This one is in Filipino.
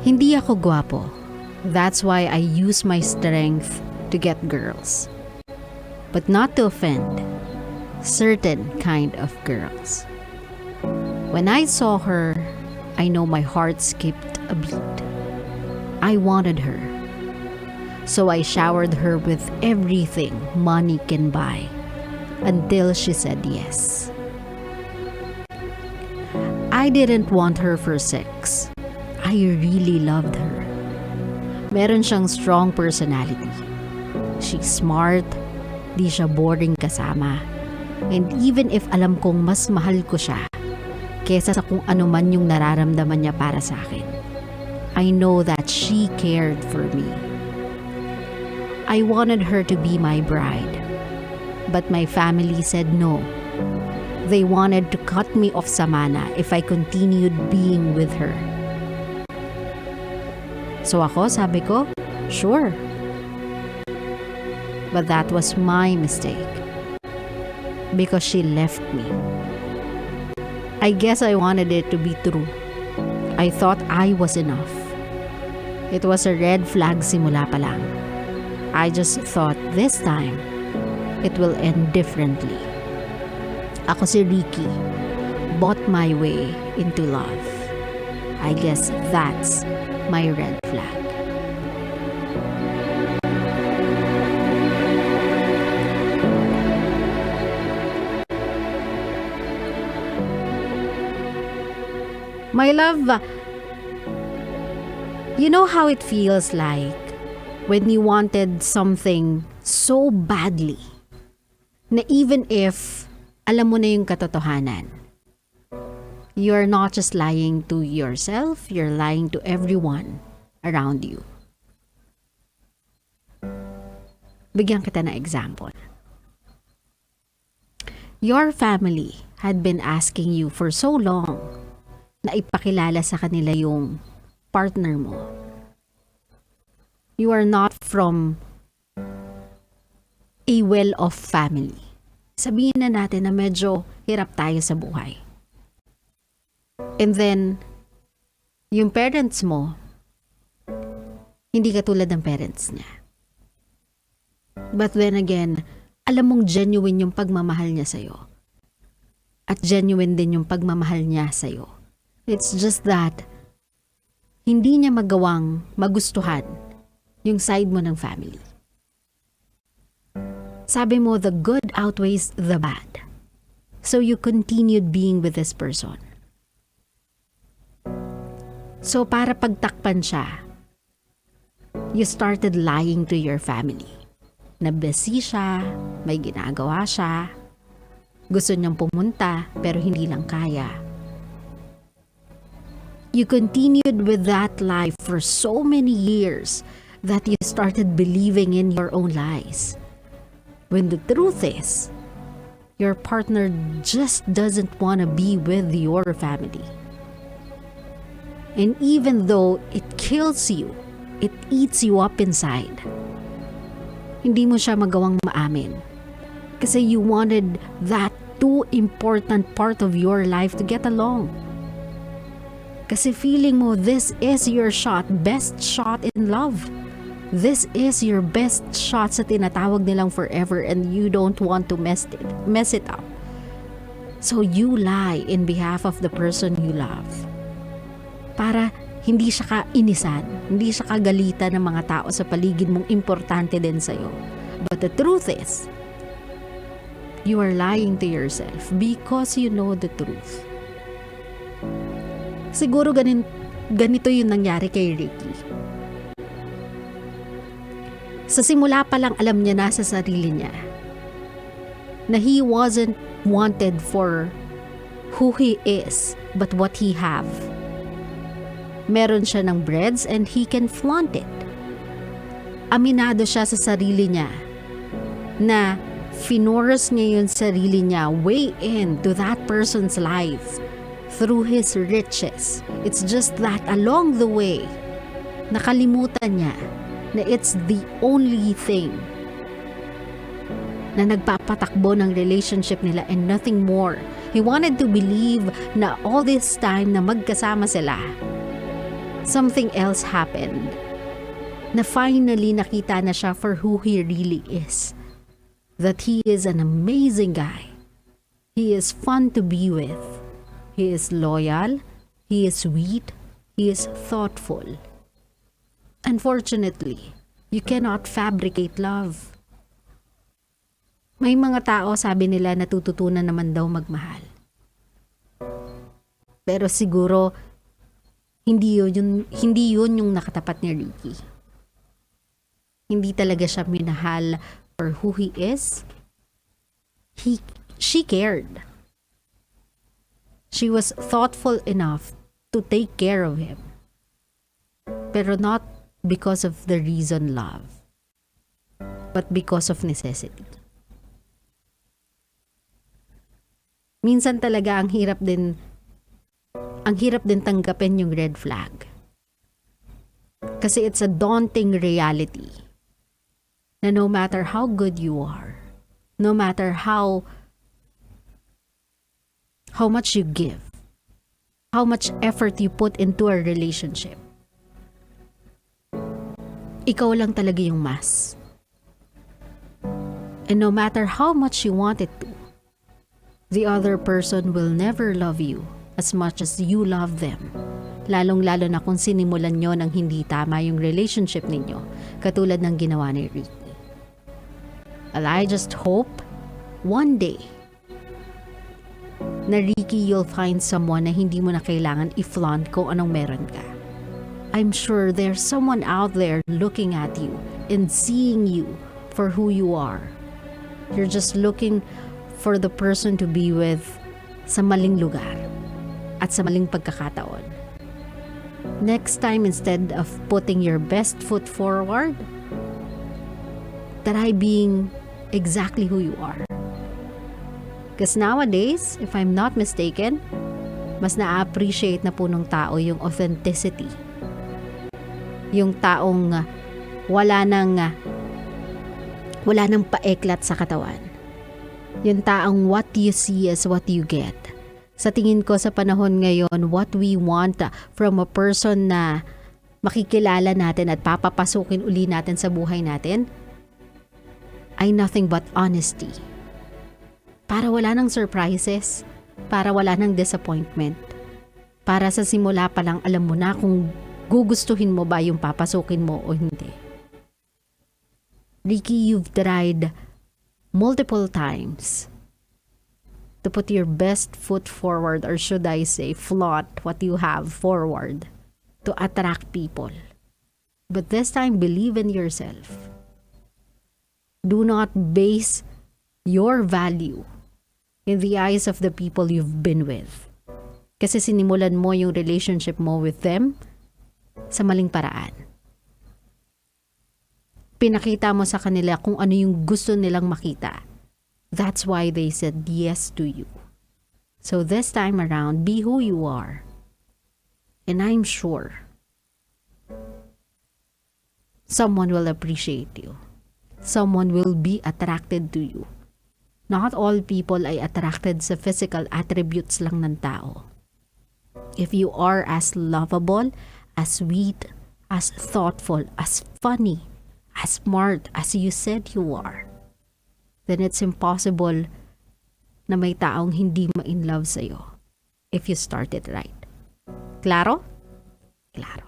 Hindi ako gwapo. That's why I use my strength to get girls. But not to offend certain kind of girls. When I saw her, I know my heart skipped a beat. I wanted her. So I showered her with everything money can buy until she said yes. I didn't want her for sex. I really loved her. Meron siyang strong personality. She's smart, di siya boring kasama. And even if alam kong mas mahal ko siya kesa sa kung ano man yung nararamdaman niya para sa akin, I know that she cared for me. I wanted her to be my bride. But my family said no. They wanted to cut me off sa mana if I continued being with her. So ako, sabi ko, sure. But that was my mistake. Because she left me. I guess I wanted it to be true. I thought I was enough. It was a red flag simula pa lang. I just thought this time, it will end differently. Ako si Ricky, bought my way into love. I guess that's my red flag. My love, you know how it feels like when you wanted something so badly na even if alam mo na yung katotohanan, you're not just lying to yourself, you're lying to everyone around you. Bigyan kita ng example. Your family had been asking you for so long na ipakilala sa kanila yung partner mo. You are not from a well-off family. Sabihin na natin na medyo hirap tayo sa buhay. And then, yung parents mo, hindi katulad ng parents niya. But then again, alam mong genuine yung pagmamahal niya sa'yo. At genuine din yung pagmamahal niya sa'yo. It's just that, hindi niya magawang magustuhan yung side mo ng family. Sabi mo, the good outweighs the bad. So you continued being with this person. So para pagtakpan siya, you started lying to your family. Na busy siya, may ginagawa siya, gusto niyang pumunta pero hindi lang kaya. You continued with that lie for so many years that you started believing in your own lies. When the truth is, your partner just doesn't want to be with your family. And even though it kills you, it eats you up inside, hindi mo siya magawang maamin. Kasi you wanted that too important part of your life to get along. Kasi feeling mo, this is your shot, best shot in love. This is your best shot sa tinatawag nilang forever and you don't want to mess it up. So you lie in behalf of the person you love. Para hindi siya kainisan, hindi siya kagalitan ng mga tao sa paligid mong importante din sa'yo. But the truth is, you are lying to yourself because you know the truth. Siguro ganito yung nangyari kay Ricky. Sa simula pa lang alam niya na sa sarili niya na he wasn't wanted for who he is but what he have. Meron siya ng breads and he can flaunt it. Aminado siya sa sarili niya na finores niya yung sarili niya way into that person's life through his riches. It's just that along the way, nakalimutan niya na it's the only thing na nagpapatakbo ng relationship nila and nothing more. He wanted to believe na all this time na magkasama sila, something else happened. Na finally nakita na siya for who he really is. That he is an amazing guy. He is fun to be with. He is loyal. He is sweet. He is thoughtful. Unfortunately, you cannot fabricate love. May mga tao, sabi nila, natututunan naman daw magmahal. Pero siguro, hindi yun yung nakatapat ni Ricky. Hindi talaga siya minahal for who he is. She cared. She was thoughtful enough to take care of him. Pero not because of the reason love, but because of necessity. Minsan talaga ang hirap din tanggapin yung red flag. Kasi it's a daunting reality na no matter how good you are, no matter how much you give, how much effort you put into a relationship, ikaw lang talaga yung mas. And no matter how much you want it to, the other person will never love you as much as you love them. Lalong-lalo na kung sinimulan nyo ng hindi tama yung relationship ninyo, katulad ng ginawa ni Ricky. And I just hope, one day, na Ricky, you'll find someone na hindi mo na kailangan i-flaunt kung anong meron ka. I'm sure there's someone out there looking at you and seeing you for who you are. You're just looking for the person to be with sa maling lugar at sa maling pagkakataon. Next time, instead of putting your best foot forward, try being exactly who you are. Because nowadays, if I'm not mistaken, mas na-appreciate na po ng tao yung authenticity. Yung taong wala nang paeklat sa katawan. Yung taong what you see is what you get. Sa tingin ko sa panahon ngayon, what we want from a person na makikilala natin at papapasukin uli natin sa buhay natin ay nothing but honesty. Para wala nang surprises, para wala nang disappointment. Para sa simula pa lang alam mo na kung gugustuhin mo ba yung papasukin mo o hindi. Ricky, you've tried multiple times to put your best foot forward, or should I say flaunt what you have forward to attract people. But this time, believe in yourself. Do not base your value in the eyes of the people you've been with. Kasi sinimulan mo yung relationship mo with them sa maling paraan. Pinakita mo sa kanila kung ano yung gusto nilang makita. That's why they said yes to you. So this time around, be who you are. And I'm sure someone will appreciate you. Someone will be attracted to you. Not all people ay attracted sa physical attributes lang ng tao. If you are as lovable, as sweet, as thoughtful, as funny, as smart as you said you are, then it's impossible na may taong hindi ma-in love sa'yo if you start it right. Klaro? Klaro.